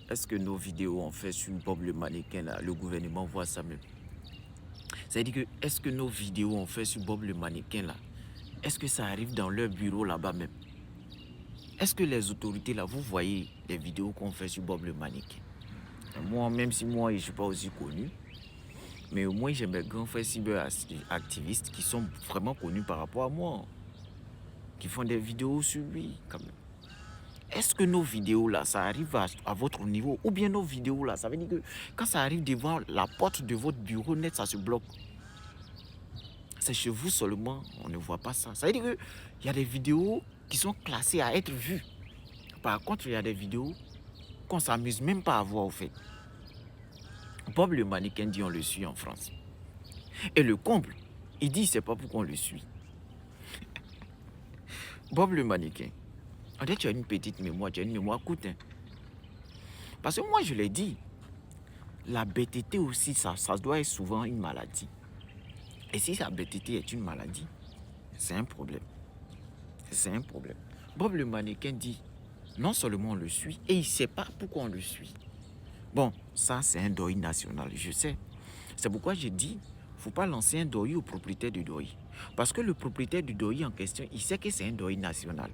est-ce que nos vidéos on fait sur Bob le mannequin là, le gouvernement voit ça même? C'est-à-dire que, est-ce que nos vidéos on fait sur Bob le mannequin là, est-ce que ça arrive dans leur bureau là-bas même? Est-ce que les autorités là, vous voyez les vidéos qu'on fait sur Bob le mannequin? Moi, même si moi je ne suis pas aussi connu, mais au moins j'ai mes grands frères cyberactivistes qui sont vraiment connus par rapport à moi, qui font des vidéos sur lui quand même. Est-ce que nos vidéos là, ça arrive à votre niveau? Ou bien nos vidéos là, ça veut dire que quand ça arrive devant la porte de votre bureau net, ça se bloque. C'est chez vous seulement, on ne voit pas ça. Ça veut dire qu'il y a des vidéos qui sont classées à être vues. Par contre, il y a des vidéos qu'on ne s'amuse même pas à voir au fait. Bob le mannequin dit on le suit en France. Et le comble, il dit c'est pas pourquoi on le suit. Bob le mannequin, on dit tu as une petite mémoire, tu as une mémoire courte. Hein. Parce que moi je l'ai dit, la bêtité aussi, ça doit être souvent une maladie. Et si la bêtité est une maladie, c'est un problème. C'est un problème. Bob le mannequin dit, non seulement on le suit, et il ne sait pas pourquoi on le suit. Bon, ça c'est un deuil national, je sais. C'est pourquoi j'ai dit, il ne faut pas lancer un deuil au propriétaire du deuil. Parce que le propriétaire du deuil en question, il sait que c'est un deuil national.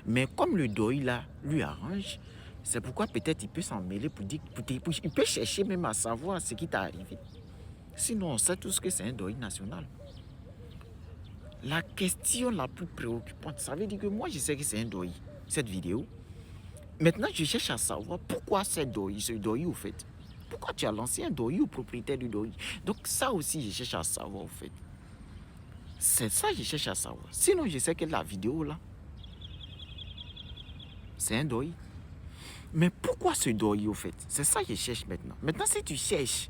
Mais comme le deuil là lui arrange, c'est pourquoi peut-être il peut s'en mêler il peut chercher même à savoir ce qui t'est arrivé. Sinon, on sait tous que c'est un deuil national. La question la plus préoccupante, ça veut dire que moi je sais que c'est un deuil, cette vidéo. Maintenant, je cherche à savoir pourquoi ce deuil au fait. Pourquoi tu as lancé un deuil au propriétaire du deuil? Donc ça aussi, je cherche à savoir au fait. C'est ça que je cherche à savoir. Sinon, je sais que la vidéo là, c'est un deuil. Mais pourquoi ce deuil au fait? C'est ça que je cherche maintenant. Maintenant, si tu cherches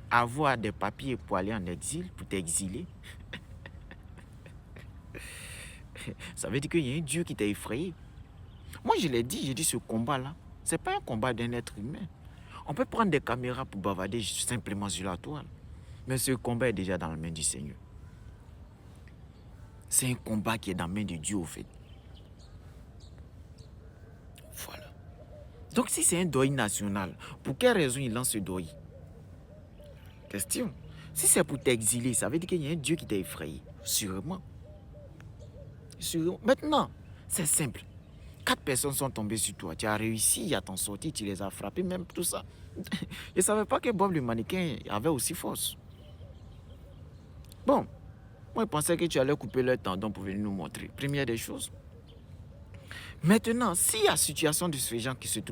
à avoir des papiers pour aller en exil, pour t'exiler, ça veut dire qu'il y a un Dieu qui t'a effrayé. Moi, je l'ai dit, j'ai dit ce combat-là, ce n'est pas un combat d'un être humain. On peut prendre des caméras pour bavarder simplement sur la toile. Mais ce combat est déjà dans la main du Seigneur. C'est un combat qui est dans la main de Dieu, au fait. Voilà. Donc, si c'est un deuil national, pour quelle raison il lance ce deuil? Question. Si c'est pour t'exiler, ça veut dire qu'il y a un Dieu qui t'a effrayé. Sûrement. Sûrement. Maintenant, c'est simple. 4 personnes sont tombées sur toi. Tu as réussi à t'en sortir, tu les as frappés, même tout ça. Je ne savais pas que Bob le mannequin avait aussi force. Bon, moi je pensais que tu allais couper leur tendon pour venir nous montrer. Première des choses. Maintenant, s'il y a situation de ce genre qui se trouve